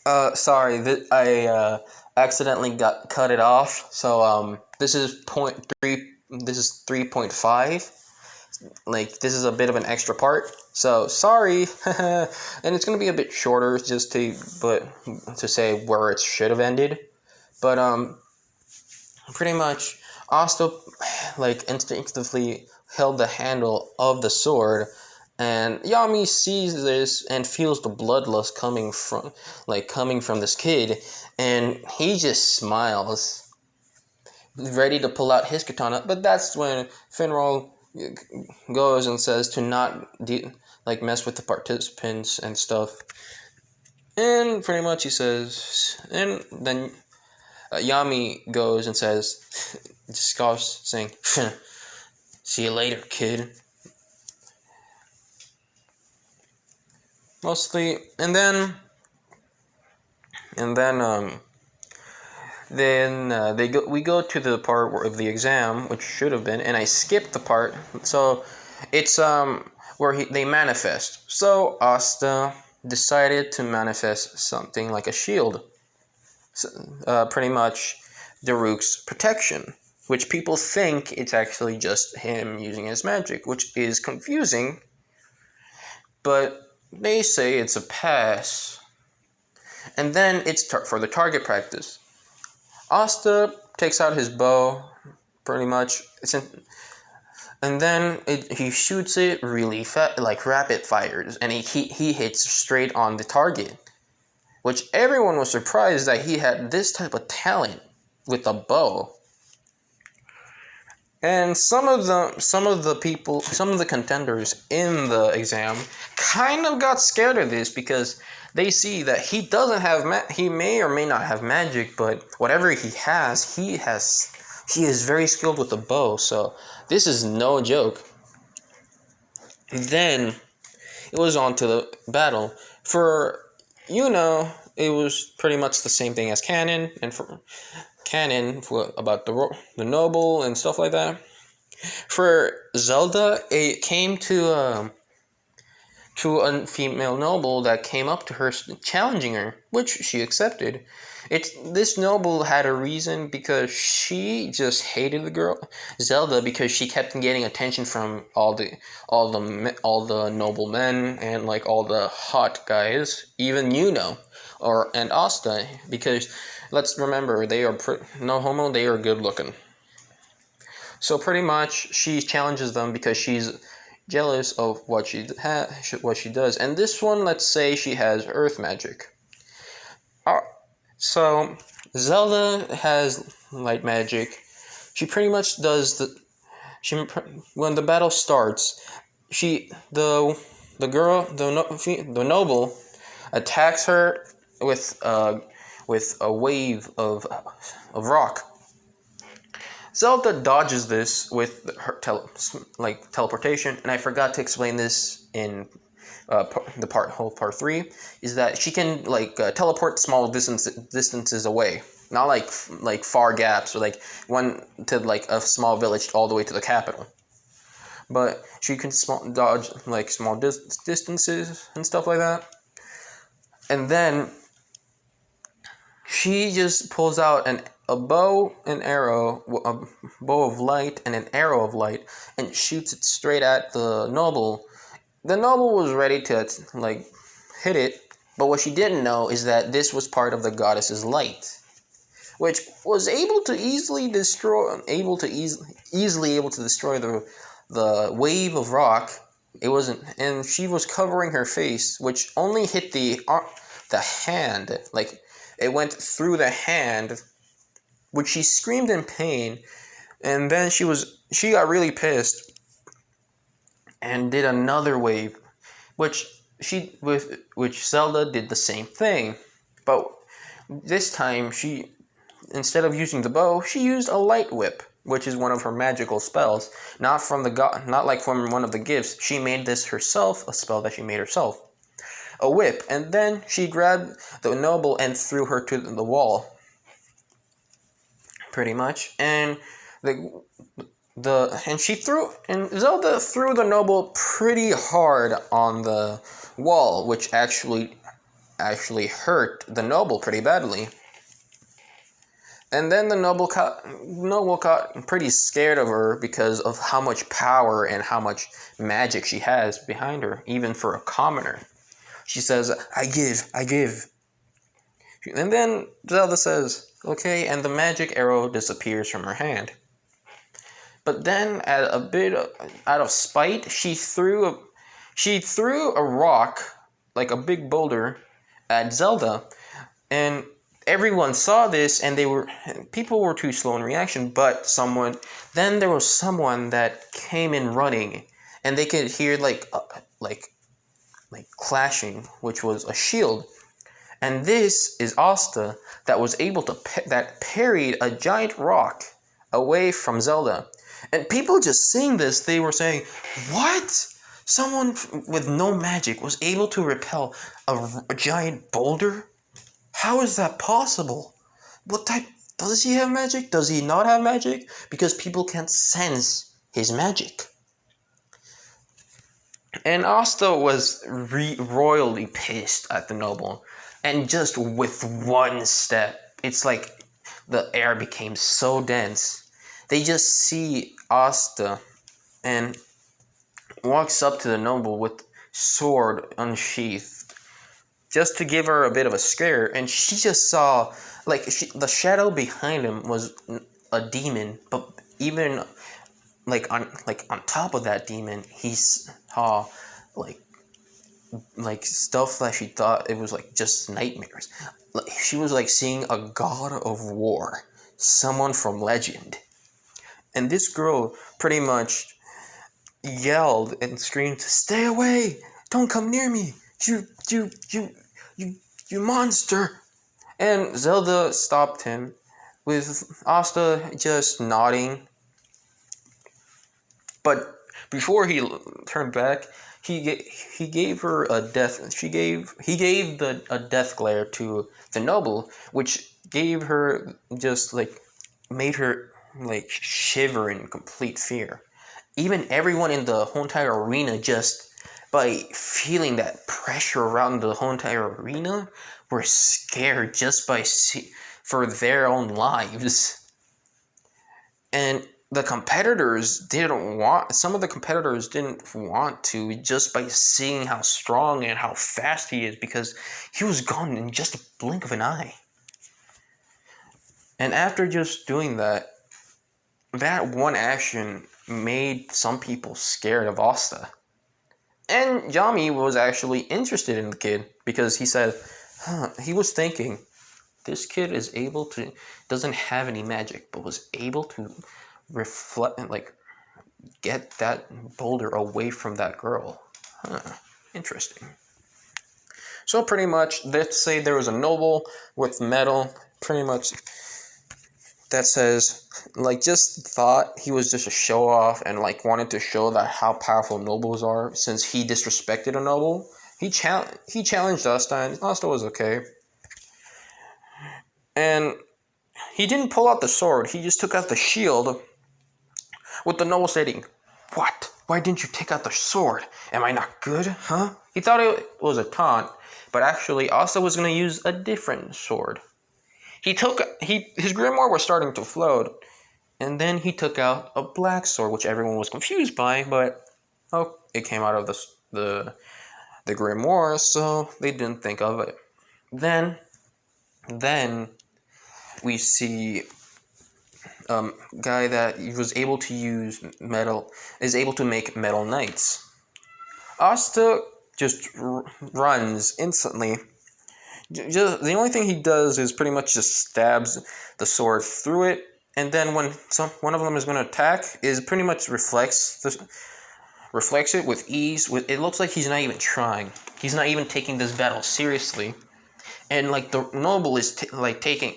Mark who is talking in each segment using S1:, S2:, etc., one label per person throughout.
S1: Sorry, I accidentally got cut it off. So this is point three. This is 3.5. Like this is a bit of an extra part. So sorry, and it's gonna be a bit shorter, just to say where it should have ended. But pretty much, Asta like instinctively held the handle of the sword, and Yami sees this and feels the bloodlust coming from this kid, and he just smiles, ready to pull out his katana. But that's when Finral goes and says to not mess with the participants and stuff, and pretty much he says, and then Yami goes and says, just scoffs, saying, "See you later, kid." Mostly, we go to the part of the exam, which should have been, and I skipped the part. So it's where they manifest. So Asta decided to manifest something like a shield. So, pretty much Daruk's protection, which people think it's actually just him using his magic, which is confusing, but they say it's a pass. And then it's for the target practice. Asta takes out his bow, pretty much, and then he shoots it really fast, like rapid fires, and he hits straight on the target, which everyone was surprised that he had this type of talent with a bow. And some of the contenders in the exam kind of got scared of this because they see that he doesn't have he may or may not have magic, but whatever he is very skilled with the bow. So this is no joke. Then it was on to the battle. It was pretty much the same thing as canon, and for canon about the noble and stuff like that. For Zelda, it came to a female noble that came up to her, challenging her, which she accepted. This noble had a reason, because she just hated the girl Zelda because she kept getting attention from all the noble men and like all the hot guys, even and Asta, because let's remember they are no homo, they are good looking. So pretty much she challenges them because she's jealous of what she does. And this one, let's say she has earth magic. So Zelda has light magic. She pretty much does when the battle starts, the noble attacks her with a wave of rock. Zelda dodges this with her teleportation, and I forgot to explain this in whole part 3, is that she can teleport small distances away, not like far gaps or like one to like a small village all the way to the capital, but she can dodge like small distances and stuff like that. And then she just pulls out a bow of light and an arrow of light, and shoots it straight at the noble. The noble was ready to hit it, but what she didn't know is that this was part of the goddess's light, which was easily destroy the wave of rock. It wasn't, and she was covering her face, which only hit the hand, like it went through the hand, which she screamed in pain, and then she got really pissed and did another wave, which Zelda did the same thing, but this time instead of using the bow, she used a light whip, which is one of her magical spells, not like from one of the gifts. She made this herself, a spell that she made herself, a whip, and then she grabbed the noble and threw her to the wall, pretty much, and Zelda threw the noble pretty hard on the wall, which actually actually hurt the noble pretty badly. And then the noble got pretty scared of her because of how much power and how much magic she has behind her, even for a commoner. She says, I give, I give. And then Zelda says, okay, and the magic arrow disappears from her hand. But then, out of spite, she threw a rock, like a big boulder, at Zelda, and everyone saw this, and people were too slow in reaction. But then there was someone that came in running, and they could hear like clashing, which was a shield. And this is Asta that was able to that parried a giant rock away from Zelda. And people just seeing this, they were saying, "What? Someone with no magic was able to repel a giant boulder? How is that possible? What type? Does he have magic? Does he not have magic? Because people can't sense his magic." And Asta was royally pissed at the noble. And just with one step, it's like the air became so dense. They just see Asta and walks up to the noble with sword unsheathed, just to give her a bit of a scare. And she just saw, the shadow behind him was a demon, but even on top of that demon, he saw like stuff that she thought it was like just nightmares. She was like seeing a god of war, someone from legend. And this girl pretty much yelled and screamed, "Stay away! Don't come near me! You monster!" And Zelda stopped him, with Asta just nodding. But before he turned back, he gave her a death. He gave a death glare to the noble, which gave her made her shiver in complete fear. Even everyone in the whole entire arena, just by feeling that pressure around the whole entire arena, were scared just for their own lives. And some of the competitors didn't want to, just by seeing how strong and how fast he is, because he was gone in just a blink of an eye. And after just doing that one action made some people scared of Asta. And Yami was actually interested in the kid, because he said, he was thinking, this kid doesn't have any magic, but was able to reflect and get that boulder away from that girl. Interesting. So pretty much, let's say there was a noble with metal, pretty much that says, just thought he was just a show off and wanted to show that how powerful nobles are, since he disrespected a noble. He challenged Asta, and Asta was okay. And he didn't pull out the sword, he just took out the shield, with the noble stating, "What? Why didn't you take out the sword? Am I not good, huh?" He thought it was a taunt, but actually Asta was going to use a different sword. His grimoire was starting to float, and then he took out a black sword, which everyone was confused by, but it came out of the grimoire, so they didn't think of it. Then we see guy that was able to use metal, is able to make metal knights. Asta just runs instantly. The only thing he does is pretty much just stabs the sword through it, and then when one of them is going to attack, is pretty much reflects it with ease. It looks like he's not even trying. He's not even taking this battle seriously. And the noble is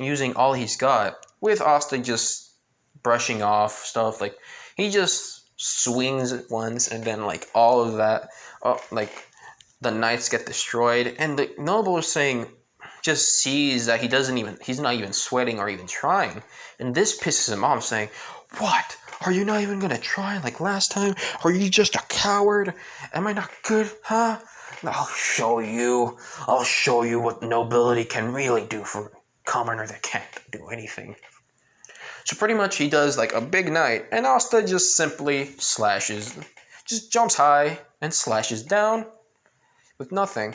S1: using all he's got, with Asta just brushing off stuff. He just swings it once, and then all of that, the knights get destroyed, and the noble is just sees that he's not even sweating or even trying, and this pisses him off, saying, "What? Are you not even gonna try like last time? Are you just a coward? Am I not good, huh? I'll show you what nobility can really do for a commoner that can't do anything. So pretty much he does like a big knight, and Asta just simply slashes, just jumps high and slashes down with nothing.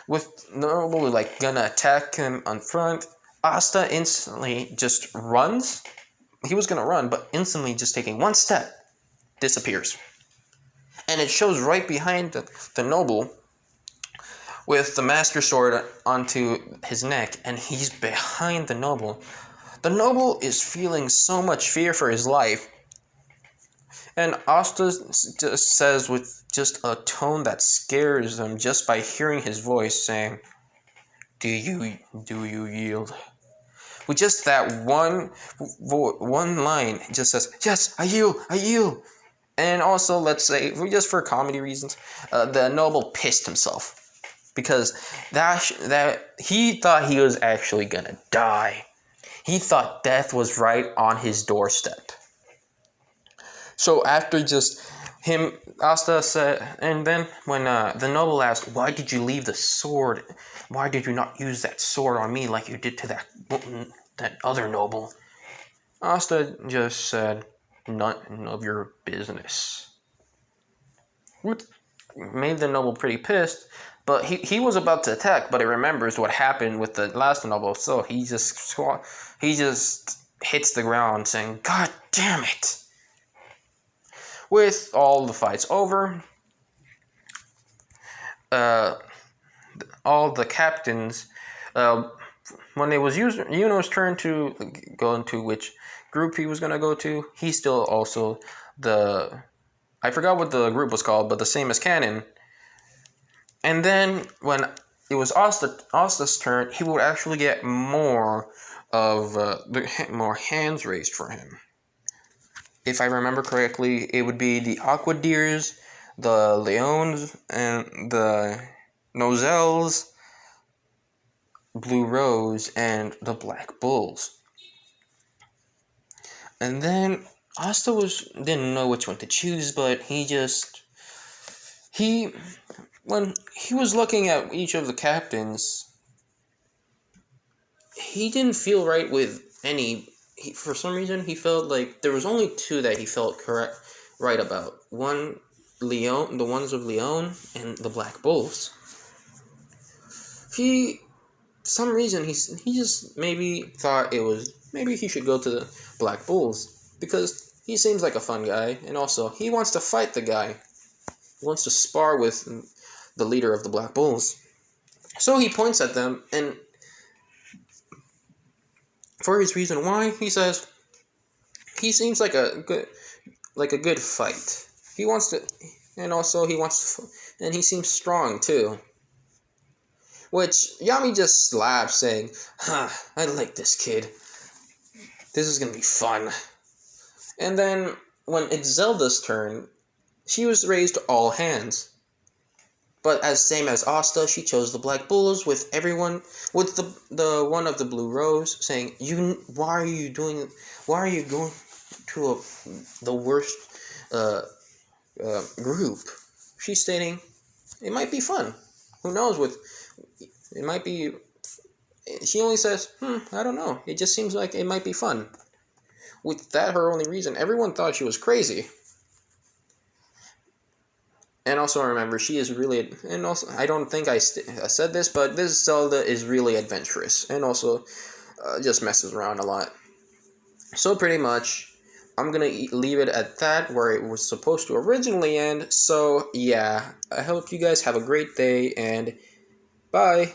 S1: With Noble like gonna attack him on front, Asta instantly just runs. He was gonna run, but instantly just taking one step, disappears. And it shows right behind the noble with the master sword onto his neck, and he's behind the noble. The noble is feeling so much fear for his life, and Asta just says with just a tone that scares him just by hearing his voice saying, Do you yield? With just that one line, it just says, yes, I yield. And also, let's say, just for comedy reasons, the noble pissed himself. Because that he thought he was actually gonna die. He thought death was right on his doorstep. So after just him, Asta said, and then when the noble asked, why did you leave the sword? Why did you not use that sword on me like you did to that other noble? Asta just said, none of your business. Which made the noble pretty pissed, but he was about to attack, but he remembers what happened with the last noble, so he just hits the ground saying, God damn it! With all the fights over, all the captains, when it was Yuno's turn to go into which group he was going to go to, he's still also I forgot what the group was called, but the same as Canon. And then when it was Asta's turn, he would actually get more more hands raised for him. If I remember correctly, it would be the Aquadiers, the Leons, and the Nozels, Blue Rose, and the Black Bulls. And then Asta didn't know which one to choose, but when he was looking at each of the captains, he didn't feel right with any. For some reason, he felt like there was only two that he felt right about. One, the ones of Leon, and the Black Bulls. Some reason he just maybe thought maybe he should go to the Black Bulls because he seems like a fun guy, and also he wants to fight the guy. He wants to spar with the leader of the Black Bulls. So he points at them, and for his reason why, he says he seems like a good fight. And he seems strong too. Which Yami just laughs, saying, I like this kid. This is gonna be fun. And then when it's Zelda's turn, she was raised all hands. But same as Asta, she chose the Black Bulls with everyone, with the one of the Blue Rose saying, why are you going to the worst group? She's stating, it might be fun. Who knows? It might be. She only says, I don't know. It just seems like it might be fun. With that, her only reason, everyone thought she was crazy. And also remember, she is really, and also, I don't think I said this, but this Zelda is really adventurous, and also just messes around a lot. So pretty much, I'm gonna leave it at that, where it was supposed to originally end. So yeah, I hope you guys have a great day, and bye!